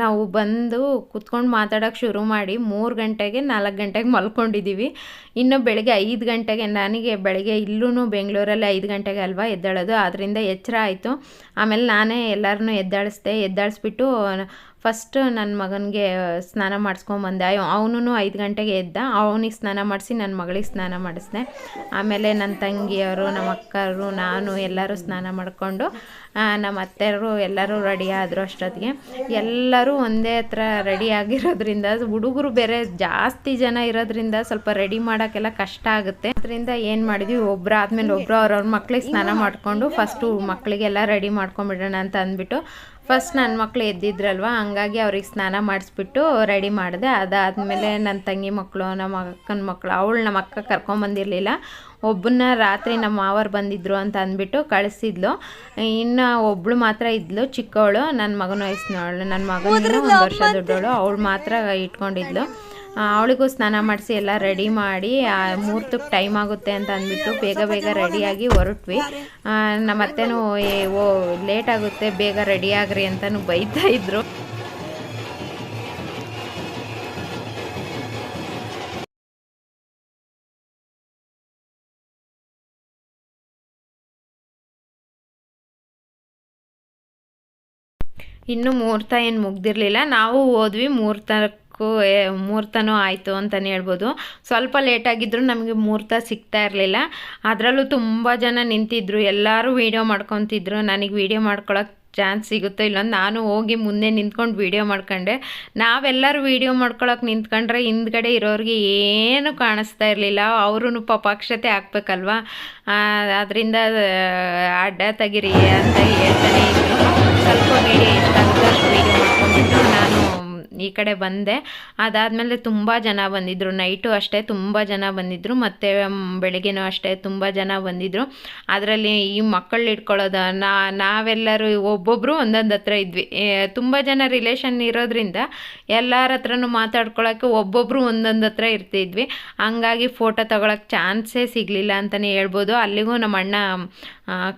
ನಾವು ಬಂದು ಕುತ್ಕೊಂಡು ಮಾತಾಡೋಕ್ಕೆ ಶುರು ಮಾಡಿ 3 ಗಂಟೆಗೆ 4 ಗಂಟೆಗೆ ಮಲ್ಕೊಂಡಿದ್ದೀವಿ. ಇನ್ನು ಬೆಳಗ್ಗೆ 5 ಗಂಟೆಗೆ ನನಗೆ ಬೆಳಗ್ಗೆ ಇಲ್ಲೂ ಬೆಂಗಳೂರಲ್ಲಿ 5 ಗಂಟೆಗೆ ಅಲ್ವಾ ಎದ್ದೇಳೋದು, ಅದರಿಂದ ಎಚ್ಚರ ಆಯಿತು. ಆಮೇಲೆ ನಾನೇ ಎಲ್ಲರನ್ನೂ ಎದ್ದಾಳಿಸ್ಬಿಟ್ಟು ಫಸ್ಟು ನನ್ನ ಮಗನಿಗೆ ಸ್ನಾನ ಮಾಡಿಸ್ಕೊಂಬಂದೆ. ಅವನು 5 ಗಂಟೆಗೆ ಎದ್ದ. ಅವನಿಗೆ ಸ್ನಾನ ಮಾಡಿಸಿ ನನ್ನ ಮಗಳಿಗೆ ಸ್ನಾನ ಮಾಡಿಸ್ದೆ. ಆಮೇಲೆ ನನ್ನ ತಂಗಿಯವರು, ನಮ್ಮ ಅಕ್ಕರು, ನಾನು ಎಲ್ಲರೂ ಸ್ನಾನ ಮಾಡಿಕೊಂಡು ನಮ್ಮ ಅತ್ತೆಯವರು ಎಲ್ಲರೂ ರೆಡಿ ಆದರು. ಅಷ್ಟೊತ್ತಿಗೆ ಎಲ್ಲರೂ ಒಂದೇ ಹತ್ರ ರೆಡಿ ಆಗಿರೋದ್ರಿಂದ, ಹುಡುಗರು ಬೇರೆ ಜಾಸ್ತಿ ಜನ ಇರೋದ್ರಿಂದ ಸ್ವಲ್ಪ ರೆಡಿ ಮಾಡೋಕ್ಕೆಲ್ಲ ಕಷ್ಟ ಆಗುತ್ತೆ. ಅದರಿಂದ ಏನು ಮಾಡಿದ್ವಿ, ಒಬ್ಬರು ಆದಮೇಲೆ ಒಬ್ಬರು ಅವ್ರವ್ರ ಮಕ್ಳಿಗೆ ಸ್ನಾನ ಮಾಡಿಕೊಂಡು ಫಸ್ಟು ಮಕ್ಕಳಿಗೆಲ್ಲ ರೆಡಿ ಮಾಡ್ಕೊಂಬಿಡೋಣ ಅಂತ ಅಂದ್ಬಿಟ್ಟು ಫಸ್ಟ್ ನನ್ನ ಮಕ್ಕಳು ಎದ್ದಿದ್ರಲ್ವ, ಹಂಗಾಗಿ ಅವ್ರಿಗೆ ಸ್ನಾನ ಮಾಡಿಸ್ಬಿಟ್ಟು ರೆಡಿ ಮಾಡಿದೆ. ಅದಾದಮೇಲೆ ನನ್ನ ತಂಗಿ ಮಕ್ಕಳು, ನಮ್ಮ ಅಕ್ಕನ ಮಕ್ಕಳು, ಅವಳು ನಮ್ಮ ಅಕ್ಕ ಕರ್ಕೊಂಬಂದಿರಲಿಲ್ಲ, ಒಬ್ಬನ್ನ ರಾತ್ರಿ ನಮ್ಮ ಮಾವರು ಬಂದಿದ್ದರು ಅಂತ ಅಂದ್ಬಿಟ್ಟು ಕಳಿಸಿದ್ಲು. ಇನ್ನು ಒಬ್ಬಳು ಮಾತ್ರ ಇದ್ಲು ಚಿಕ್ಕವಳು, ನನ್ನ ಮಗನ ವಯಸ್ಸಿನವಳು. ನನ್ನ ಮಗನಿಂದ 1 ವರ್ಷ ದೊಡ್ಡವಳು, ಅವಳು ಮಾತ್ರ ಇಟ್ಕೊಂಡಿದ್ಲು. ಅವಳಿಗೂ ಸ್ನಾನ ಮಾಡಿಸಿ ಎಲ್ಲ ರೆಡಿ ಮಾಡಿ ಮುಹೂರ್ತಕ್ಕೆ ಟೈಮ್ ಆಗುತ್ತೆ ಅಂತ ಅಂದ್ಬಿಟ್ಟು ಬೇಗ ರೆಡಿಯಾಗಿ ಹೊರಟ್ವಿ. ನಮ್ಮ ಅತ್ತೆನೂ ಲೇಟ್ ಆಗುತ್ತೆ ಬೇಗ ರೆಡಿ ಆಗ್ರಿ ಅಂತಲೂ ಬೈತಾ ಇದ್ರು. ಇನ್ನು ಮುಹೂರ್ತ ಏನು ಮುಗ್ದಿರಲಿಲ್ಲ, ನಾವು ಹೋದ್ವಿ. ಮುಹೂರ್ತನೂ ಆಯಿತು ಅಂತಲೇ ಹೇಳ್ಬೋದು. ಸ್ವಲ್ಪ ಲೇಟಾಗಿದ್ದರೂ ನಮಗೆ ಮುಹೂರ್ತ ಸಿಗ್ತಾ ಇರಲಿಲ್ಲ. ಅದರಲ್ಲೂ ತುಂಬ ಜನ ನಿಂತಿದ್ರು, ಎಲ್ಲರೂ ವೀಡಿಯೋ ಮಾಡ್ಕೊತಿದ್ರು. ನನಗೆ ವೀಡಿಯೋ ಮಾಡ್ಕೊಳಕ್ಕೆ ಚಾನ್ಸ್ ಸಿಗುತ್ತೋ ಇಲ್ಲೊಂದು ನಾನು ಹೋಗಿ ಮುಂದೆ ನಿಂತ್ಕೊಂಡು ವೀಡಿಯೋ ಮಾಡ್ಕೊಂಡೆ. ನಾವೆಲ್ಲರೂ ವೀಡಿಯೋ ಮಾಡ್ಕೊಳಕ್ಕೆ ನಿಂತ್ಕೊಂಡ್ರೆ ಹಿಂದ್ಗಡೆ ಇರೋರಿಗೆ ಏನೂ ಕಾಣಿಸ್ತಾ ಇರಲಿಲ್ಲ. ಅವರು ಪಾಪ ಅಕ್ಷತೆ ಹಾಕ್ಬೇಕಲ್ವ, ಅದರಿಂದ ಅಡ್ಡ ತೆಗಿರಿ ಅಂತ ಹೇಳ್ತಾನೆ ಇದ್ರು. ಸ್ವಲ್ಪ ವೀಡಿಯೋ ಎಷ್ಟಾಗುತ್ತೋ ಅಷ್ಟು ವೀಡಿಯೋ ಮಾಡ್ಕೊಂಡ್ಬಿಟ್ಟು ನಾನು ಈ ಕಡೆ ಬಂದೆ. ಅದಾದಮೇಲೆ ತುಂಬ ಜನ ಬಂದಿದ್ದರು, ನೈಟು ಅಷ್ಟೇ ತುಂಬ ಜನ ಬಂದಿದ್ದರು, ಮತ್ತು ಬೆಳಗ್ಗೆನೂ ಅಷ್ಟೇ ತುಂಬ ಜನ ಬಂದಿದ್ದರು. ಅದರಲ್ಲಿ ಈ ಮಕ್ಕಳು ಇಟ್ಕೊಳ್ಳೋದು ನಾವೆಲ್ಲರೂ ಒಬ್ಬೊಬ್ಬರು ಒಂದೊಂದು ಹತ್ರ ಇದ್ವಿ. ತುಂಬ ಜನ ರಿಲೇಷನ್ ಇರೋದ್ರಿಂದ ಎಲ್ಲರ ಹತ್ರನೂ ಮಾತಾಡ್ಕೊಳ್ಳೋಕ್ಕೆ ಒಬ್ಬೊಬ್ಬರು ಒಂದೊಂದು ಹತ್ರ ಇರ್ತಿದ್ವಿ. ಹಂಗಾಗಿ ಫೋಟೋ ತಗೊಳಕ್ಕೆ ಚಾನ್ಸೇ ಸಿಗಲಿಲ್ಲ ಅಂತಲೇ ಹೇಳ್ಬೋದು. ಅಲ್ಲಿಗೂ ನಮ್ಮ ಅಣ್ಣ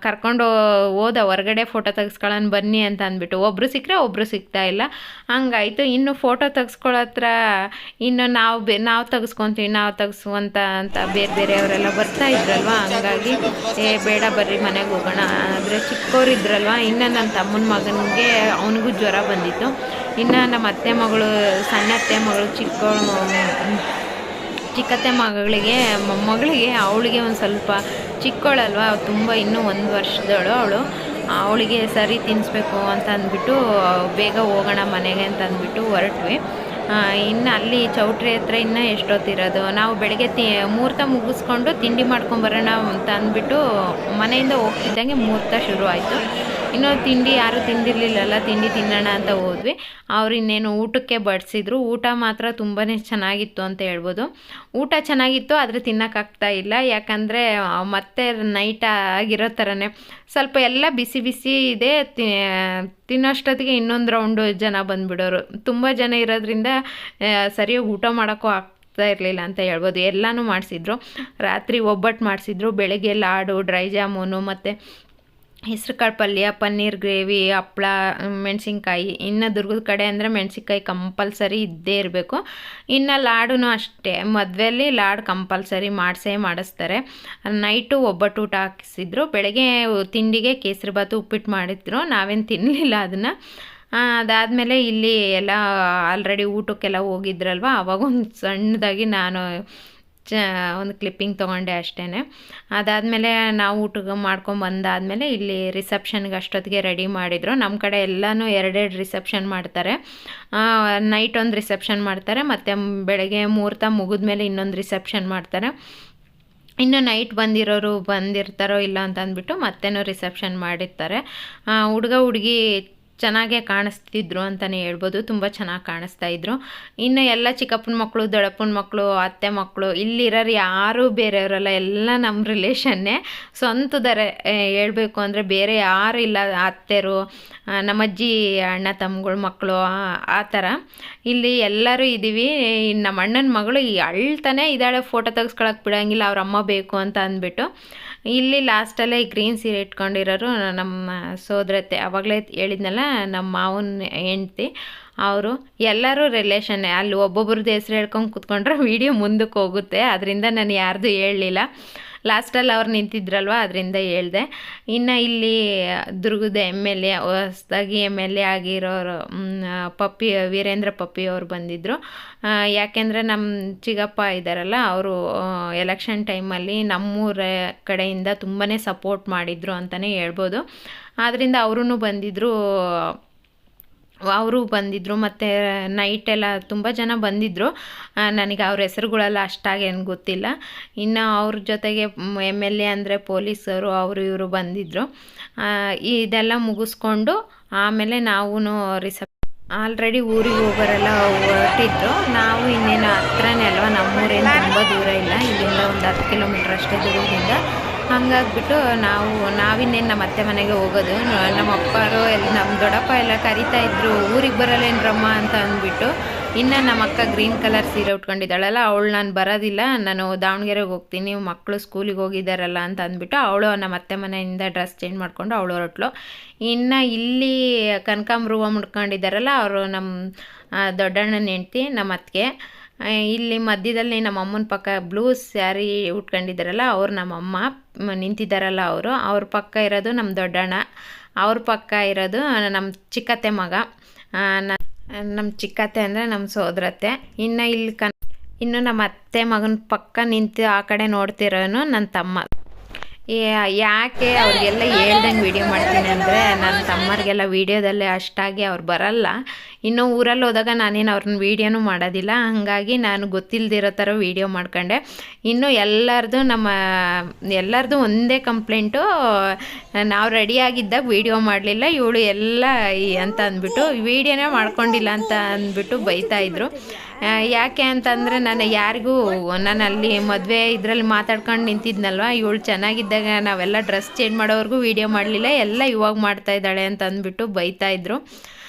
ಕರ್ಕೊಂಡು ಹೋದ ಹೊರಗಡೆ ಫೋಟೋ ತೆಗೆಸ್ಕೊಳ್ಳೋಣ ಬನ್ನಿ ಅಂತ ಅಂದ್ಬಿಟ್ಟು. ಒಬ್ಬರು ಸಿಕ್ಕರೆ ಒಬ್ಬರು ಸಿಗ್ತಾ ಇಲ್ಲ, ಹಂಗಾಯಿತು. ಇನ್ನು ಫೋಟೋ ತೆಗೆಸ್ಕೊಳ್ಳೋ ಹತ್ರ ಇನ್ನು ನಾವು ತೆಗೆಸ್ಕೊತೀವಿ ನಾವು ತೆಗೆಸುವಂತ ಅಂತ ಬೇರೆಯವರೆಲ್ಲ ಬರ್ತಾ ಇದ್ರಲ್ವ, ಹಂಗಾಗಿ ಬೇಡ ಬರ್ರಿ ಮನೆಗೆ ಹೋಗೋಣ. ಆದರೆ ಚಿಕ್ಕವರಿದ್ರಲ್ವ, ಇನ್ನು ನನ್ನ ತಮ್ಮನ ಮಗನಿಗೆ ಅವನಿಗೂ ಜ್ವರ ಬಂದಿತ್ತು. ಇನ್ನು ನಮ್ಮ ಅತ್ತೆ ಮಗಳು, ಸಣ್ಣ ಅತ್ತೆ ಮಗಳು, ಚಿಕ್ಕತ್ತೆ ಮಗಳಿಗೆ ಮೊಮ್ಮಗಳಿಗೆ ಅವಳಿಗೆ ಒಂದು ಸ್ವಲ್ಪ ಚಿಕ್ಕವಳಲ್ವ, ತುಂಬ ಇನ್ನೂ 1 ವರ್ಷದವಳು ಅವಳಿಗೆ ಸರಿ ತಿನ್ನಿಸ್ಬೇಕು ಅಂತ ಅಂದ್ಬಿಟ್ಟು ಬೇಗ ಹೋಗೋಣ ಮನೆಗೆ ಅಂತ ಅಂದ್ಬಿಟ್ಟು ಹೊರಟ್ವಿ. ಇನ್ನು ಅಲ್ಲಿ ಚೌಟ್ರಿ ಹತ್ರ ಇನ್ನೂ ಎಷ್ಟೊತ್ತಿರೋದು, ನಾವು ಬೆಳಗ್ಗೆ ಮುಹೂರ್ತ ಮುಗಿಸ್ಕೊಂಡು ತಿಂಡಿ ಮಾಡ್ಕೊಂಬರೋಣ ಅಂತ ಅಂದ್ಬಿಟ್ಟು ಮನೆಯಿಂದ ಹೋಗ್ತಿದ್ದಂಗೆ ಮುಹೂರ್ತ ಶುರು ಆಯಿತು. ಇನ್ನೂ ತಿಂಡಿ ಯಾರೂ ತಿಂದಿರಲಿಲ್ಲಲ್ಲ, ತಿಂಡಿ ತಿನ್ನೋಣ ಅಂತ ಹೋದ್ವಿ. ಅವ್ರು ಇನ್ನೇನು ಊಟಕ್ಕೆ ಬಡಿಸಿದ್ರು. ಊಟ ಮಾತ್ರ ತುಂಬಾ ಚೆನ್ನಾಗಿತ್ತು ಅಂತ ಹೇಳ್ಬೋದು. ಊಟ ಚೆನ್ನಾಗಿತ್ತು, ಆದರೆ ತಿನ್ನೋಕ್ಕಾಗ್ತಾ ಇಲ್ಲ. ಯಾಕಂದರೆ ಮತ್ತೆ ನೈಟ್ ಆಗಿರೋ ಥರನೇ ಸ್ವಲ್ಪ ಎಲ್ಲ ಬಿಸಿ ಬಿಸಿ ಇದೆ. ತಿನ್ನೋಷ್ಟೊತ್ತಿಗೆ ಇನ್ನೊಂದು ರೌಂಡು ಜನ ಬಂದುಬಿಡೋರು. ತುಂಬ ಜನ ಇರೋದ್ರಿಂದ ಸರಿಯಾಗಿ ಊಟ ಮಾಡೋಕ್ಕೂ ಆಗ್ತಾ ಇರಲಿಲ್ಲ ಅಂತ ಹೇಳ್ಬೋದು. ಎಲ್ಲನೂ ಮಾಡಿಸಿದ್ರು. ರಾತ್ರಿ ಒಬ್ಬಟ್ಟು ಮಾಡಿಸಿದ್ರು, ಬೆಳಗ್ಗೆ ಲಾಡು, ಡ್ರೈ ಜಾಮೂನು, ಮತ್ತು ಹೆಸ್ರುಕಾಳು ಪಲ್ಯ, ಪನ್ನೀರ್ ಗ್ರೇವಿ, ಹಪ್ಳ, ಮೆಣಸಿನ್ಕಾಯಿ. ಇನ್ನು ದುರ್ಗದ ಕಡೆ ಅಂದರೆ ಮೆಣಸಿನ್ಕಾಯಿ ಕಂಪಲ್ಸರಿ ಇದ್ದೇ ಇರಬೇಕು. ಇನ್ನು ಲಾಡೂ ಅಷ್ಟೇ, ಮದುವೆಯಲ್ಲಿ ಲಾಡು ಕಂಪಲ್ಸರಿ ಮಾಡಿಸ್ತಾರೆ. ನೈಟು ಒಬ್ಬಟ್ಟು ಊಟ ಹಾಕಿಸಿದ್ರು. ಬೆಳಗ್ಗೆ ತಿಂಡಿಗೆ ಕೇಸರಿಬಾತು, ಉಪ್ಪಿಟ್ಟು ಮಾಡಿದ್ರು. ನಾವೇನು ತಿನ್ನಲಿಲ್ಲ ಅದನ್ನು. ಅದಾದಮೇಲೆ ಇಲ್ಲಿ ಎಲ್ಲ ಆಲ್ರೆಡಿ ಊಟಕ್ಕೆಲ್ಲ ಹೋಗಿದ್ರಲ್ವ, ಅವಾಗೊಂದು ಸಣ್ಣದಾಗಿ ನಾನು ಒಂದು ಕ್ಲಿಪ್ಪಿಂಗ್ ತೊಗೊಂಡೆ ಅಷ್ಟೇ. ಅದಾದಮೇಲೆ ನಾವು ಊಟಕ್ಕೆ ಮಾಡ್ಕೊಂಬಂದಾದಮೇಲೆ ಇಲ್ಲಿ ರಿಸೆಪ್ಷನ್ಗೆ ಅಷ್ಟೊತ್ತಿಗೆ ರೆಡಿ ಮಾಡಿದರು. ನಮ್ಮ ಕಡೆ ಎಲ್ಲನೂ 2 ರಿಸೆಪ್ಷನ್ ಮಾಡ್ತಾರೆ. ನೈಟ್ ಒಂದು ರಿಸೆಪ್ಷನ್ ಮಾಡ್ತಾರೆ, ಮತ್ತು ಬೆಳಗ್ಗೆ ಮುಹೂರ್ತ ಮುಗಿದ್ಮೇಲೆ ಇನ್ನೊಂದು ರಿಸೆಪ್ಷನ್ ಮಾಡ್ತಾರೆ. ಇನ್ನು ನೈಟ್ ಬಂದಿರ್ತಾರೋ ಇಲ್ಲ ಅಂತ ಅಂದ್ಬಿಟ್ಟು ಮತ್ತೇನೋ ರಿಸೆಪ್ಷನ್ ಮಾಡಿರ್ತಾರೆ. ಹುಡುಗ ಹುಡುಗಿ ಚೆನ್ನಾಗೇ ಕಾಣಿಸ್ತಿದ್ರು ಅಂತಲೇ ಹೇಳ್ಬೋದು. ತುಂಬ ಚೆನ್ನಾಗಿ ಕಾಣಿಸ್ತಾ ಇದ್ರು. ಇನ್ನು ಎಲ್ಲ ಚಿಕ್ಕಪ್ಪನ ಮಕ್ಕಳು, ದೊಡ್ಡಪ್ಪನ ಮಕ್ಕಳು, ಅತ್ತೆ ಮಕ್ಕಳು, ಇಲ್ಲಿರೋರು ಯಾರೂ ಬೇರೆಯವರಲ್ಲ, ಎಲ್ಲ ನಮ್ಮ ರಿಲೇಷನ್ನೇ, ಸ್ವಂತದರೆ ಹೇಳ್ಬೇಕು ಅಂದರೆ. ಬೇರೆ ಯಾರು ಇಲ್ಲ, ಅತ್ತೆರು, ನಮ್ಮಜ್ಜಿ ಅಣ್ಣ ತಮ್ಮಗಳ ಮಕ್ಕಳು, ಆ ಥರ ಇಲ್ಲಿ ಎಲ್ಲರೂ ಇದ್ದೀವಿ. ನಮ್ಮ ಅಣ್ಣನ ಮಗಳು ಅಳ್ತಾನೆ ಇದ್ದಾಳೆ, ಫೋಟೋ ತೆಗೆಸ್ಕೊಳಕ್ಕೆ ಬಿಡೋಂಗಿಲ್ಲ, ಅವ್ರ ಅಮ್ಮ ಬೇಕು ಅಂತ ಅಂದ್ಬಿಟ್ಟು. ಇಲ್ಲಿ ಲಾಸ್ಟಲ್ಲೇ ಗ್ರೀನ್ ಸೀರೆ ಇಟ್ಕೊಂಡಿರೋರು ನಮ್ಮ ಸೋದರತ್ತೆ, ಆವಾಗಲೇ ಹೇಳಿದ್ನಲ್ಲ ನಮ್ಮ ಮಾವನ ಹೆಂಡ್ತಿ, ಅವರು ಎಲ್ಲರೂ ರಿಲೇಷನ್ನೇ. ಅಲ್ಲಿ ಒಬ್ಬೊಬ್ರದ್ದು ಹೆಸ್ರು ಹೇಳ್ಕೊಂಡು ಕೂತ್ಕೊಂಡ್ರೆ ವೀಡಿಯೋ ಮುಂದಕ್ಕೆ ಹೋಗುತ್ತೆ, ಅದರಿಂದ ನಾನು ಯಾರ್ದು ಹೇಳಲಿಲ್ಲ. ಲಾಸ್ಟಲ್ಲಿ ಅವ್ರು ನಿಂತಿದ್ರಲ್ವ, ಅದರಿಂದ ಹೇಳಿದೆ. ಇನ್ನು ಇಲ್ಲಿ ದುರ್ಗದ MLA, ಹೊಸದಾಗಿ MLA ಆಗಿರೋರು ವೀರೇಂದ್ರ ಪಪ್ಪಿ ಅವರು ಬಂದಿದ್ದರು. ಯಾಕೆಂದರೆ ನಮ್ಮ ಚಿಕ್ಕಪ್ಪ ಇದ್ದಾರಲ್ಲ, ಅವರು ಎಲೆಕ್ಷನ್ ಟೈಮಲ್ಲಿ ನಮ್ಮೂರ ಕಡೆಯಿಂದ ತುಂಬಾ ಸಪೋರ್ಟ್ ಮಾಡಿದರು ಅಂತಲೇ ಹೇಳ್ಬೋದು. ಆದ್ದರಿಂದ ಅವರೂ ಬಂದಿದ್ದರು. ಮತ್ತು ನೈಟೆಲ್ಲ ತುಂಬ ಜನ ಬಂದಿದ್ದರು. ನನಗೆ ಅವ್ರ ಹೆಸರುಗಳೆಲ್ಲ ಅಷ್ಟಾಗೇನು ಗೊತ್ತಿಲ್ಲ. ಇನ್ನು ಅವ್ರ ಜೊತೆಗೆ MLA ಅಂದರೆ ಪೊಲೀಸರು, ಇವರು ಬಂದಿದ್ದರು. ಇದೆಲ್ಲ ಮುಗಿಸ್ಕೊಂಡು ಆಮೇಲೆ ನಾವು ಆಲ್ರೆಡಿ ಊರಿಗೆ ಹೋಗೋರೆಲ್ಲ ಹೊರಟಿದ್ರು. ನಾವು ಇನ್ನೇನು ಹತ್ರನೇ ಅಲ್ವ, ನಮ್ಮೂರೇನು ತುಂಬ ದೂರ ಇಲ್ಲ, ಇಲ್ಲಿಂದ ಒಂದು 10 ಕಿಲೋಮೀಟ್ರ್ ಅಷ್ಟೇ ದೂರದಿಂದ. ಹಂಗಾಗ್ಬಿಟ್ಟು ನಾವಿನ್ನೇನು ನಮ್ಮ ಅತ್ತೆ ಮನೆಗೆ ಹೋಗೋದು. ನಮ್ಮ ಅಪ್ಪರು ನಮ್ಮ ದೊಡ್ಡಪ್ಪ ಎಲ್ಲ ಕರಿತಾ ಇದ್ರು, ಊರಿಗೆ ಬರಲ್ಲೇನ್ರಮ್ಮ ಅಂತ ಅಂದ್ಬಿಟ್ಟು. ಇನ್ನು ನಮ್ಮ ಅಕ್ಕ ಗ್ರೀನ್ ಕಲರ್ ಸೀರೆ ಉಟ್ಕೊಂಡಿದ್ದಾಳಲ್ಲ, ಅವಳು ನಾನು ಬರೋದಿಲ್ಲ, ನಾನು ದಾವಣಗೆರೆಗೆ ಹೋಗ್ತೀನಿ, ಮಕ್ಕಳು ಸ್ಕೂಲಿಗೆ ಹೋಗಿದ್ದಾರಲ್ಲ ಅಂತ ಅಂದ್ಬಿಟ್ಟು ಅವಳು ನಮ್ಮ ಅತ್ತೆ ಮನೆಯಿಂದ ಡ್ರೆಸ್ ಚೇಂಜ್ ಮಾಡಿಕೊಂಡು ಅವಳು ಹೊರಟ್ಲು. ಇನ್ನು ಇಲ್ಲಿ ಕನಕಾಂಬ್ರ ಮುಡ್ಕೊಂಡಿದ್ದಾರಲ್ಲ, ಅವರು ನಮ್ಮ ದೊಡ್ಡಣ್ಣನ ಹೆಂಡ್ತಿ, ನಮ್ಮ ಅತ್ತಿಗೆ. ಇಲ್ಲಿ ಮಧ್ಯದಲ್ಲಿ ನಮ್ಮ ಅಮ್ಮನ ಪಕ್ಕ ಬ್ಲೂ ಸ್ಯಾರಿ ಉಟ್ಕೊಂಡಿದ್ದಾರಲ್ಲ, ಅವ್ರು ನಮ್ಮಮ್ಮ ನಿಂತಿದ್ದಾರಲ್ಲ, ಅವ್ರ ಪಕ್ಕ ಇರೋದು ನಮ್ಮ ದೊಡ್ಡಣ್ಣ, ಅವ್ರ ಪಕ್ಕ ಇರೋದು ನಮ್ಮ ಚಿಕ್ಕತ್ತೆ ಮಗ. ನಮ್ಮ ಚಿಕ್ಕತ್ತೆ ಅಂದರೆ ನಮ್ಮ ಸೋದರತ್ತೆ. ಇನ್ನು ನಮ್ಮ ಅತ್ತೆ ಮಗನ ಪಕ್ಕ ನಿಂತು ಆ ಕಡೆ ನೋಡ್ತಿರೋನು ನನ್ನ ತಮ್ಮ. ಯಾಕೆ ಅವ್ರಿಗೆಲ್ಲ ಹೇಳ್ದಂಗೆ ವೀಡಿಯೋ ಮಾಡ್ತೀನಿ ಅಂದರೆ ನನ್ನ ತಮ್ಮರಿಗೆಲ್ಲ ವೀಡಿಯೋದಲ್ಲೇ ಅಷ್ಟಾಗಿ ಅವ್ರು ಬರಲ್ಲ. ಇನ್ನು ಊರಲ್ಲಿ ಹೋದಾಗ ನಾನೇನು ಅವ್ರನ್ನ ವೀಡಿಯೋನೂ ಮಾಡೋದಿಲ್ಲ, ಹಾಗಾಗಿ ನಾನು ಗೊತ್ತಿಲ್ಲದಿರೋ ಥರ ವೀಡಿಯೋ ಮಾಡ್ಕೊಂಡೆ. ಇನ್ನು ಎಲ್ಲರದು ಒಂದೇ ಕಂಪ್ಲೇಂಟು, ನಾವು ರೆಡಿಯಾಗಿದ್ದಾಗ ವೀಡಿಯೋ ಮಾಡಲಿಲ್ಲ ಇವಳು ಎಲ್ಲ ಅಂತ ಅಂದ್ಬಿಟ್ಟು, ವೀಡಿಯೋನೇ ಮಾಡ್ಕೊಂಡಿಲ್ಲ ಅಂತ ಅಂದ್ಬಿಟ್ಟು ಬೈತಾಯಿದ್ರು. ಯಾಕೆ ಅಂತಂದರೆ ನಾನು ಅಲ್ಲಿ ಮದುವೆ ಇದರಲ್ಲಿ ಮಾತಾಡ್ಕೊಂಡು ನಿಂತಿದ್ನಲ್ವ, ಇವಳು ಚೆನ್ನಾಗಿದ್ದಾಗ ನಾವೆಲ್ಲ ಡ್ರೆಸ್ ಚೇಂಜ್ ಮಾಡೋವರೆಗೂ ವೀಡಿಯೋ ಮಾಡಲಿಲ್ಲ, ಎಲ್ಲ ಇವಾಗ ಮಾಡ್ತಾ ಇದ್ದಾಳೆ ಅಂತ ಅಂದ್ಬಿಟ್ಟು ಬೈತಾಯಿದ್ರು.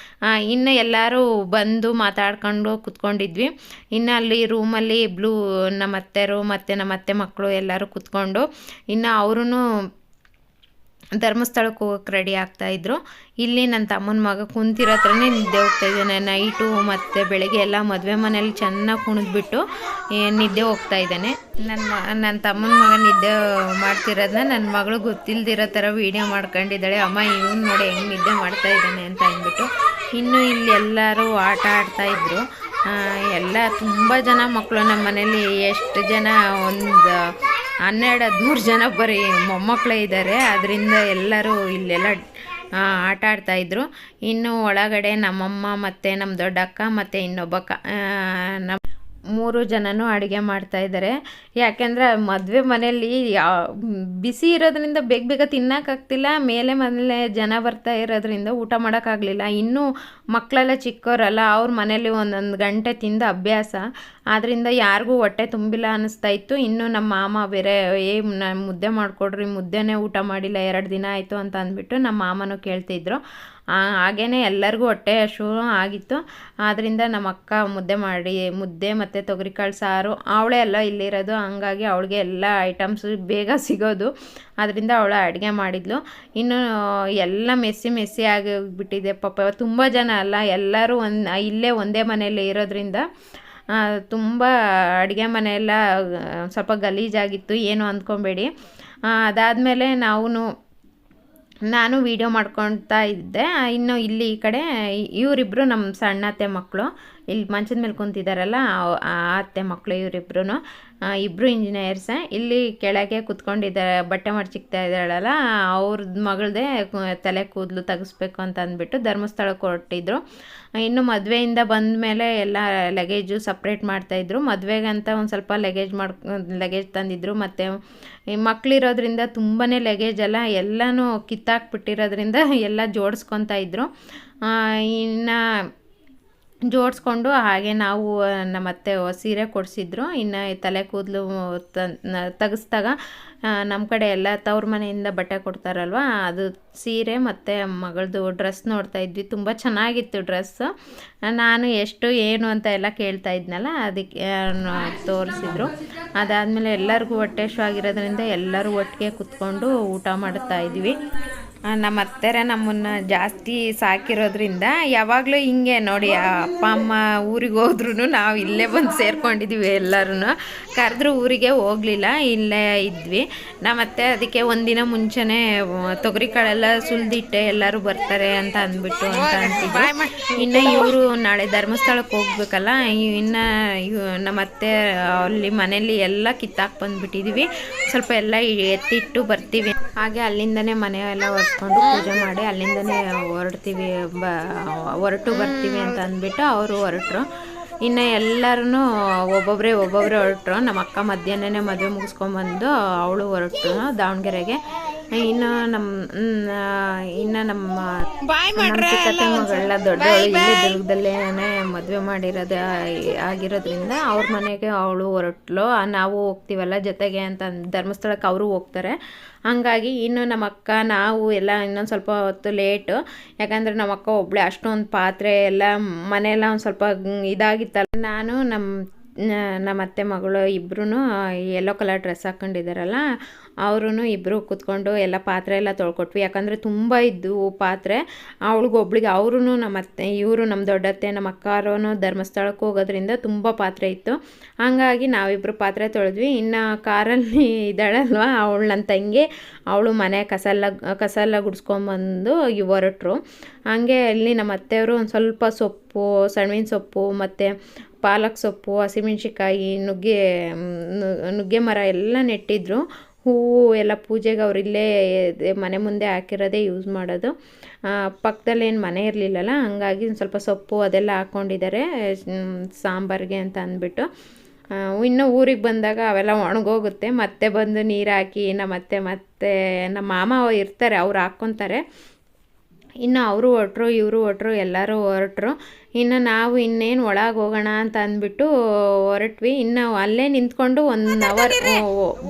ಇನ್ನು ಎಲ್ಲರೂ ಬಂದು ಮಾತಾಡ್ಕೊಂಡು ಕುತ್ಕೊಂಡಿದ್ವಿ. ಇನ್ನು ಅಲ್ಲಿ ರೂಮಲ್ಲಿ ನಮ್ಮ ಅತ್ತೆರು ಮತ್ತು ನಮ್ಮ ಅತ್ತೆ ಮಕ್ಕಳು ಎಲ್ಲರೂ ಕುತ್ಕೊಂಡು, ಇನ್ನು ಅವರೂ ಧರ್ಮಸ್ಥಳಕ್ಕೆ ಹೋಗೋಕೆ ರೆಡಿ ಆಗ್ತಾಯಿದ್ರು. ಇಲ್ಲಿ ನನ್ನ ತಮ್ಮನ ಮಗ ಕುಂತಿರೋ ಹತ್ರನೇ ನಿದ್ದೆ ಹೋಗ್ತಾಯಿದ್ದಾನೆ. ನೈಟು ಮತ್ತು ಬೆಳಗ್ಗೆ ಎಲ್ಲ ಮದುವೆ ಮನೇಲಿ ಚೆನ್ನಾಗಿ ಕುಣಿದ್ಬಿಟ್ಟು ನಿದ್ದೆ ಹೋಗ್ತಾ ಇದ್ದಾನೆ. ನನ್ನ ತಮ್ಮನ ಮಗ ನಿದ್ದೆ ಮಾಡ್ತಿರೋದನ್ನ ನನ್ನ ಮಗಳು ಗೊತ್ತಿಲ್ದಿರೋ ಥರ ವೀಡಿಯೋ ಮಾಡ್ಕೊಂಡಿದ್ದಾಳೆ. ಅಮ್ಮ ಇವನು ನೋಡಿ ಹೆಂಗೆ ನಿದ್ದೆ ಮಾಡ್ತಾ ಇದ್ದಾನೆ ಅಂತ ಅಂದ್ಬಿಟ್ಟು. ಇನ್ನು ಇಲ್ಲಿ ಎಲ್ಲರೂ ಆಟ ಆಡ್ತಾಯಿದ್ರು. ಎಲ್ಲ ತುಂಬ ಜನ ಮಕ್ಕಳು ನಮ್ಮ ಮನೇಲಿ, ಎಷ್ಟು ಜನ, ಒಂದು 12-13 ಜನ ಬರೀ ಮೊಮ್ಮಕ್ಕಳೇ ಇದ್ದಾರೆ. ಅದರಿಂದ ಎಲ್ಲರೂ ಇಲ್ಲೆಲ್ಲ ಆಟ ಆಡ್ತಾಯಿದ್ರು. ಇನ್ನು ಒಳಗಡೆ ನಮ್ಮಮ್ಮ ಮತ್ತು ನಮ್ಮ ದೊಡ್ಡಕ್ಕ ಮತ್ತು ಇನ್ನೊಬ್ಬ ನಮ್ಮ 3 ಜನನೂ ಅಡುಗೆ ಮಾಡ್ತಾಯಿದ್ದಾರೆ. ಯಾಕೆಂದರೆ ಮದುವೆ ಮನೆಯಲ್ಲಿ ಬಿಸಿ ಇರೋದ್ರಿಂದ ಬೇಗ ತಿನ್ನೋಕ್ಕಾಗ್ತಿಲ್ಲ, ಮೇಲೆ ಜನ ಬರ್ತಾ ಇರೋದ್ರಿಂದ ಊಟ ಮಾಡೋಕ್ಕಾಗಲಿಲ್ಲ. ಇನ್ನೂ ಮಕ್ಕಳೆಲ್ಲ ಚಿಕ್ಕವರಲ್ಲ, ಅವ್ರ ಮನೇಲಿ ಒಂದೊಂದು ಗಂಟೆ ತಿಂದು ಅಭ್ಯಾಸ, ಆದ್ದರಿಂದ ಯಾರಿಗೂ ಹೊಟ್ಟೆ ತುಂಬಿಲ್ಲ ಅನ್ನಿಸ್ತಾ ಇತ್ತು. ಇನ್ನು ನಮ್ಮ ಮಾಮ ಬೇರೆ ಮುದ್ದೆ ಮಾಡಿಕೊಡ್ರಿ, ಮುದ್ದೆನೇ ಊಟ ಮಾಡಿಲ್ಲ 2 ದಿನ ಆಯಿತು ಅಂತ ಅಂದ್ಬಿಟ್ಟು ನಮ್ಮ ಮಾಮನೂ ಕೇಳ್ತಿದ್ರು. ಹಾಗೇ ಎಲ್ಲರಿಗೂ ಹೊಟ್ಟೆ ಹಸಿವು ಆಗಿತ್ತು. ಆದ್ದರಿಂದ ನಮ್ಮ ಅಕ್ಕ ಮುದ್ದೆ ಮತ್ತು ತೊಗರಿಕಾಳು ಸಾರು, ಅವಳೇ ಎಲ್ಲ ಇಲ್ಲಿರೋದು, ಹಂಗಾಗಿ ಅವಳಿಗೆ ಎಲ್ಲ ಐಟಮ್ಸು ಬೇಗ ಸಿಗೋದು, ಅದರಿಂದ ಅವಳು ಅಡುಗೆ ಮಾಡಿದ್ಲು. ಇನ್ನು ಎಲ್ಲ ಮೆಸ್ಸಿ ಆಗಿಬಿಟ್ಟಿದೆ ಪಾಪ. ತುಂಬ ಜನ ಅಲ್ಲ, ಎಲ್ಲರೂ ಇಲ್ಲೇ ಒಂದೇ ಮನೆಯಲ್ಲಿ ಇರೋದ್ರಿಂದ ತುಂಬ ಅಡುಗೆ ಮನೆಯೆಲ್ಲ ಸ್ವಲ್ಪ ಗಲೀಜಾಗಿತ್ತು, ಏನು ಅಂದ್ಕೊಬೇಡಿ. ಅದಾದಮೇಲೆ ನಾನು ವೀಡಿಯೋ ಮಾಡ್ಕೊಳ್ತಾ ಇದ್ದೆ. ಇನ್ನು ಇಲ್ಲಿ ಈ ಕಡೆ ಇವರಿಬ್ಬರು ನಮ್ಮ ಸಣ್ಣ ಅತ್ತೆ ಮಕ್ಕಳು, ಇಲ್ಲಿ ಮಂಚದ ಮೇಲೆ ಕುಂತಿದ್ದಾರಲ್ಲ ಆ ಅತ್ತೆ ಮಕ್ಕಳು, ಇವರಿಬ್ರು ಇಬ್ಬರು ಇಂಜಿನಿಯರ್ಸೇ. ಇಲ್ಲಿ ಕೆಳಗೆ ಕುತ್ಕೊಂಡಿದ್ದಾರೆ, ಬಟ್ಟೆ ಮಡ್ಚಿಕ್ತಾ ಇದ್ದಾಳಲ್ಲ ಅವ್ರದ್ದು ಮಗಳದೇ ತಲೆ ಕೂದಲು ತೆಗಿಸ್ಬೇಕು ಅಂತ ಅಂದ್ಬಿಟ್ಟು ಧರ್ಮಸ್ಥಳಕ್ಕೆ ಹೊರಟಿದ್ರು. ಇನ್ನು ಮದುವೆಯಿಂದ ಬಂದ ಮೇಲೆ ಎಲ್ಲ ಲಗೇಜು ಸಪ್ರೇಟ್ ಮಾಡ್ತಾಯಿದ್ರು. ಮದುವೆಗಂತ ಒಂದು ಸ್ವಲ್ಪ ಲಗೇಜ್ ತಂದಿದ್ರು. ಮತ್ತು ಮಕ್ಕಳಿರೋದ್ರಿಂದ ತುಂಬಾ ಲಗೇಜ್ ಎಲ್ಲನೂ ಕಿತ್ತಾಕ್ಬಿಟ್ಟಿರೋದ್ರಿಂದ ಎಲ್ಲ ಜೋಡಿಸ್ಕೊತಾ ಇದ್ರು. ಇನ್ನು ಜೋಡಿಸ್ಕೊಂಡು ಹಾಗೆ ನಾವು ನಮ್ಮ ಅತ್ತೆ ಸೀರೆ ಕೊಡಿಸಿದ್ರು. ಇನ್ನು ತಲೆ ಕೂದಲು ತೆಗೆಸ್ದಾಗ ನಮ್ಮ ಕಡೆ ಎಲ್ಲ ತವ್ರ ಮನೆಯಿಂದ ಬಟ್ಟೆ ಕೊಡ್ತಾರಲ್ವ, ಅದು ಸೀರೆ ಮತ್ತು ಮಗಳದು ಡ್ರೆಸ್ ನೋಡ್ತಾ ಇದ್ವಿ. ತುಂಬ ಚೆನ್ನಾಗಿತ್ತು ಡ್ರೆಸ್ಸು. ನಾನು ಎಷ್ಟು ಏನು ಅಂತ ಎಲ್ಲ ಕೇಳ್ತಾ ಇದ್ನಲ್ಲ, ಅದಕ್ಕೆ ತೋರಿಸಿದ್ರು. ಅದಾದಮೇಲೆ ಎಲ್ಲರಿಗೂ ಹೊಟ್ಟೆ ಹಸಿವು ಆಗಿರೋದ್ರಿಂದ ಎಲ್ಲರೂ ಒಟ್ಟಿಗೆ ಕುತ್ಕೊಂಡು ಊಟ ಮಾಡ್ತಾ ಇದ್ವಿ. ನಮ್ಮ ಅತ್ತೆರೆ ನಮ್ಮನ್ನು ಜಾಸ್ತಿ ಸಾಕಿರೋದ್ರಿಂದ ಯಾವಾಗಲೂ ಹಿಂಗೆ ನೋಡಿ, ಅಪ್ಪ ಅಮ್ಮ ಊರಿಗೆ ಹೋದ್ರೂ ನಾವು ಇಲ್ಲೇ ಬಂದು ಸೇರ್ಕೊಂಡಿದ್ವಿ. ಎಲ್ಲರೂ ಕರೆದ್ರೂ ಊರಿಗೆ ಹೋಗಲಿಲ್ಲ, ಇಲ್ಲೇ ಇದ್ವಿ. ನಮ್ಮ ಅತ್ತೆ ಅದಕ್ಕೆ ಒಂದಿನ ಮುಂಚೆನೇ ತೊಗರಿ ಕಾಳೆಲ್ಲ ಸುಲಿದಿಟ್ಟೆ ಎಲ್ಲರೂ ಬರ್ತಾರೆ ಅಂತ ಅಂದ್ಬಿಟ್ಟು ಅಂತಿದ್ರು. ಇನ್ನು ಇವರು ನಾಳೆ ಧರ್ಮಸ್ಥಳಕ್ಕೆ ಹೋಗ್ಬೇಕಲ್ಲ, ಇನ್ನು ನಮ್ಮ ಅತ್ತೆ ಅಲ್ಲಿ ಮನೇಲಿ ಎಲ್ಲ ಕಿತ್ತಾಕಿ ಬಂದುಬಿಟ್ಟಿದ್ವಿ. ಸ್ವಲ್ಪ ಎಲ್ಲ ಎತ್ತಿಟ್ಟು ಬರ್ತೀವಿ, ಹಾಗೆ ಅಲ್ಲಿಂದನೇ ಮನೆ ಎಲ್ಲ ಒರೆಸ್ಕೊಂಡು ಪೂಜೆ ಮಾಡಿ ಅಲ್ಲಿಂದನೇ ಹೊರಟು ಬರ್ತೀವಿ ಅಂತ ಅಂದ್ಬಿಟ್ಟು ಅವರು ಹೊರಟರು. ಇನ್ನು ಎಲ್ಲರೂ ಒಬ್ಬೊಬ್ಬರೇ ಹೊರಟರು. ನಮ್ಮ ಅಕ್ಕ ಮಧ್ಯಾಹ್ನನೇ ಮದುವೆ ಮುಗಿಸ್ಕೊಂಬಂದು ಅವಳು ಹೊರಟು ದಾವಣಗೆರೆಗೆ. ಇನ್ನು ನಮ್ಮ ಚಿಕ್ಕತ್ತೆ ಮಗಳೆಲ್ಲ ದೊಡ್ಡವಳು ಇಲ್ಲಿ ದುರ್ಗದಲ್ಲೇ ಮದುವೆ ಆಗಿರೋದ್ರಿಂದ ಅವ್ರ ಮನೆಗೆ ಅವಳು ಹೊರಟ್ಲು. ನಾವು ಹೋಗ್ತೀವಲ್ಲ ಜೊತೆಗೆ ಅಂತ ಧರ್ಮಸ್ಥಳಕ್ಕೆ ಅವರು ಹೋಗ್ತಾರೆ. ಹಂಗಾಗಿ ಇನ್ನು ನಮ್ಮ ಅಕ್ಕ ನಾವು ಎಲ್ಲ ಇನ್ನೊಂದು ಸ್ವಲ್ಪ ಹೊತ್ತು ಲೇಟು, ಯಾಕಂದರೆ ನಮ್ಮ ಅಕ್ಕ ಒಬ್ಬಳೆ ಅಷ್ಟೊಂದು ಪಾತ್ರೆ ಎಲ್ಲ ಮನೆಯೆಲ್ಲ ಒಂದು ಸ್ವಲ್ಪ ಇದಾಗಿತ್ತಲ್ಲ. ನಾನು ನಮ್ಮ ಅತ್ತೆ ಮಗಳು ಇಬ್ಬರೂ ಯೆಲ್ಲೋ ಕಲರ್ ಡ್ರೆಸ್ ಹಾಕ್ಕೊಂಡಿದ್ದಾರಲ್ಲ, ಅವರು ಇಬ್ಬರು ಕೂತ್ಕೊಂಡು ಎಲ್ಲ ಪಾತ್ರೆ ಎಲ್ಲ ತೊಳ್ಕೊಟ್ವಿ. ಯಾಕಂದರೆ ತುಂಬ ಇದ್ದು ಪಾತ್ರೆ ಅವಳಿಗೊಬ್ಳಿಗೆ. ಇವರು ನಮ್ಮ ದೊಡ್ಡತ್ತೆ ನಮ್ಮ ಅಕ್ಕಾರೂ ಧರ್ಮಸ್ಥಳಕ್ಕೆ ಹೋಗೋದ್ರಿಂದ ತುಂಬ ಪಾತ್ರೆ ಇತ್ತು. ಹಾಗಾಗಿ ನಾವಿಬ್ಬರು ಪಾತ್ರೆ ತೊಳೆದ್ವಿ. ಇನ್ನು ಕಾರಲ್ಲಿ ಇದ್ದಾಳಲ್ವ ಅವಳು ನನ್ನ ತಂಗಿ, ಅವಳು ಮನೆ ಕಸ ಎಲ್ಲ ಗುಡಿಸ್ಕೊಂಬಂದು ಹೊರಟರು. ಹಾಗೆ ಅಲ್ಲಿ ನಮ್ಮ ಅತ್ತೆಯವರು ಒಂದು ಸ್ವಲ್ಪ ಸೊಪ್ಪು, ಸಣ್ಣಿನ ಸೊಪ್ಪು ಮತ್ತು ಪಾಲಕ್ ಸೊಪ್ಪು, ಹಸಿಮೆಣ್ಸಿಕಾಯಿ, ನುಗ್ಗೆ ಮರ ಎಲ್ಲ ನೆಟ್ಟಿದ್ರು. ಹೂವು ಎಲ್ಲ ಪೂಜೆಗೆ ಅವ್ರು ಇಲ್ಲೇ ಮನೆ ಮುಂದೆ ಹಾಕಿರೋದೇ ಯೂಸ್ ಮಾಡೋದು. ಪಕ್ಕದಲ್ಲಿ ಏನು ಮನೆ ಇರಲಿಲ್ಲಲ್ಲ, ಹಂಗಾಗಿ ಒಂದು ಸ್ವಲ್ಪ ಸೊಪ್ಪು ಅದೆಲ್ಲ ಹಾಕ್ಕೊಂಡಿದ್ದಾರೆ ಸಾಂಬಾರಿಗೆ ಅಂತ ಅಂದ್ಬಿಟ್ಟು. ಇನ್ನು ಊರಿಗೆ ಬಂದಾಗ ಅವೆಲ್ಲ ಒಣಗೋಗುತ್ತೆ, ಮತ್ತೆ ಬಂದು ನೀರು ಹಾಕಿ ಮತ್ತೆ ನಮ್ಮ ಮಾಮ ಇರ್ತಾರೆ, ಅವ್ರು ಹಾಕ್ಕೊತಾರೆ. ಇನ್ನು ಅವರು ಹೊರಟ್ರು, ಇವರು ಹೊರಟ್ರು, ಎಲ್ಲರೂ ಹೊರಟ್ರು. ಇನ್ನು ನಾವು ಇನ್ನೇನು ಒಳಗೆ ಹೋಗೋಣ ಅಂತ ಅಂದ್ಬಿಟ್ಟು ಹೊರಟ್ವಿ. ಇನ್ನು ಅಲ್ಲೇ ನಿಂತ್ಕೊಂಡು 1 ಅವರ್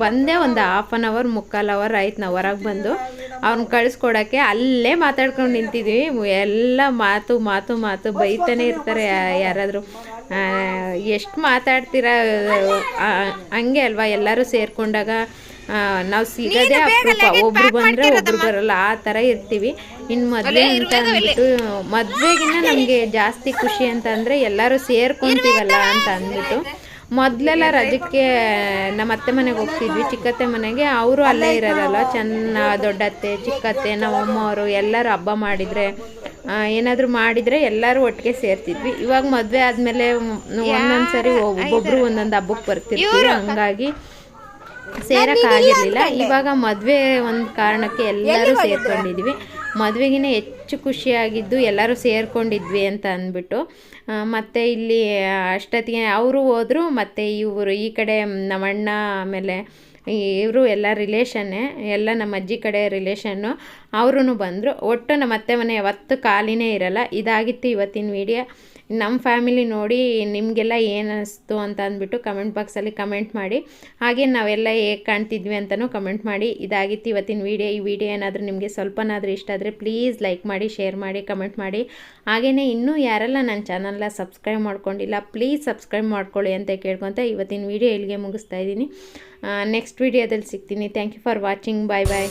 ಬಂದೆ, ಒಂದು 1/2 ಅವರ್ 3/4 ಅವರ್ ಆಯ್ತು ನಾವು ಹೊರಗೆ ಬಂದು ಅವ್ರನ್ನ ಕಳಿಸ್ಕೊಡೋಕ್ಕೆ. ಅಲ್ಲೇ ಮಾತಾಡ್ಕೊಂಡು ನಿಂತಿದ್ವಿ. ಎಲ್ಲ ಮಾತು ಬೈತಾನೆ ಇರ್ತಾರೆ ಯಾರಾದರೂ. ಎಷ್ಟು ಮಾತಾಡ್ತೀರಾ, ಹಂಗೆ ಅಲ್ವಾ ಎಲ್ಲರೂ ಸೇರಿಕೊಂಡಾಗ ನಾವು ಸಿಗೋದೇ ಅಪರೂಪ, ಒಬ್ರು ಬಂದರೆ ಒಬ್ರು ಬರಲ್ಲ, ಆ ಥರ ಇರ್ತೀವಿ. ಇನ್ನು ಮದುವೆ ಅಂತ ಅಂದ್ಬಿಟ್ಟು, ಮದುವೆಗಿನ್ನ ನಮಗೆ ಜಾಸ್ತಿ ಖುಷಿ ಅಂತ ಅಂದರೆ ಎಲ್ಲರೂ ಸೇರ್ಕೊತೀವಲ್ಲ ಅಂತ ಅಂದ್ಬಿಟ್ಟು. ಮೊದಲೆಲ್ಲ ರಜಕ್ಕೆ ನಮ್ಮ ಅತ್ತೆ ಮನೆಗೆ ಹೋಗ್ತಿದ್ವಿ, ಚಿಕ್ಕತ್ತೆ ಮನೆಗೆ. ಅವರು ಅಲ್ಲೇ ಇರೋರಲ್ಲ, ದೊಡ್ಡತ್ತೆ ಚಿಕ್ಕತ್ತೆ ನಮ್ಮ ಅಮ್ಮವರು ಎಲ್ಲರೂ ಹಬ್ಬ ಮಾಡಿದರೆ ಏನಾದರೂ ಮಾಡಿದರೆ ಎಲ್ಲರೂ ಒಟ್ಟಿಗೆ ಸೇರ್ತಿದ್ವಿ. ಇವಾಗ ಮದುವೆ ಆದಮೇಲೆ ಒಂದೊಂದು ಸರಿ ಒಬ್ಬೊಬ್ಬರು ಒಂದೊಂದು ಹಬ್ಬಕ್ಕೆ ಬರ್ತಿರ್ತೀವಿ, ಹಂಗಾಗಿ ಸೇರೋಕ್ಕಾಗಿರಲಿಲ್ಲ. ಇವಾಗ ಮದುವೆ ಒಂದು ಕಾರಣಕ್ಕೆ ಎಲ್ಲರೂ ಸೇರ್ಕೊಂಡಿದ್ವಿ. ಮದುವೆಗಿನ ಹೆಚ್ಚು ಖುಷಿಯಾಗಿದ್ದು ಎಲ್ಲರೂ ಸೇರ್ಕೊಂಡಿದ್ವಿ ಅಂತ ಅಂದ್ಬಿಟ್ಟು. ಮತ್ತು ಇಲ್ಲಿ ಅಷ್ಟೊತ್ತಿಗೆ ಅವರು ಹೋದರು, ಮತ್ತು ಇವರು ಈ ಕಡೆ ನಮ್ಮಣ್ಣ, ಆಮೇಲೆ ಇವರು ಎಲ್ಲ ರಿಲೇಷನ್ನೇ, ಎಲ್ಲ ನಮ್ಮ ಅಜ್ಜಿ ಕಡೆ ರಿಲೇಷನ್ನು, ಅವರೂ ಬಂದರು. ಒಟ್ಟು ನಮ್ಮ ಅತ್ತೆ ಮನೆ ಯಾವತ್ತೂ ಖಾಲಿನೇ ಇರಲ್ಲ. ಇದಾಗಿತ್ತು ಇವತ್ತಿನ ವಿಡಿಯೋ. ನಮ್ಮ ಫ್ಯಾಮಿಲಿ ನೋಡಿ ನಿಮಗೆಲ್ಲ ಏನು ಅನಿಸ್ತು ಅಂತ ಅಂದ್ಬಿಟ್ಟು ಕಮೆಂಟ್ ಬಾಕ್ಸಲ್ಲಿ ಕಮೆಂಟ್ ಮಾಡಿ. ಹಾಗೆ ನಾವೆಲ್ಲ ಹೇಗೆ ಕಾಣ್ತಿದ್ವಿ ಅಂತಲೂ ಕಮೆಂಟ್ ಮಾಡಿ. ಇದಾಗಿತ್ತು ಇವತ್ತಿನ ವಿಡಿಯೋ. ಈ ವಿಡಿಯೋ ಏನಾದರೂ ನಿಮಗೆ ಸ್ವಲ್ಪನಾದರೂ ಇಷ್ಟ ಆದರೆ ಪ್ಲೀಸ್ ಲೈಕ್ ಮಾಡಿ, ಶೇರ್ ಮಾಡಿ, ಕಮೆಂಟ್ ಮಾಡಿ. ಹಾಗೆಯೇ ಇನ್ನೂ ಯಾರೆಲ್ಲ ನನ್ನ ಚಾನಲ್ನ ಸಬ್ಸ್ಕ್ರೈಬ್ ಮಾಡ್ಕೊಂಡಿಲ್ಲ ಪ್ಲೀಸ್ ಸಬ್ಸ್ಕ್ರೈಬ್ ಮಾಡ್ಕೊಳ್ಳಿ ಅಂತ ಕೇಳ್ಕೊತ ಇವತ್ತಿನ ವಿಡಿಯೋ ಇಲ್ಲಿಗೆ ಮುಗಿಸ್ತಾ ಇದ್ದೀನಿ. ನೆಕ್ಸ್ಟ್ ವಿಡಿಯೋದಲ್ಲಿ ಸಿಗ್ತೀನಿ. Thank you for watching. Bye bye.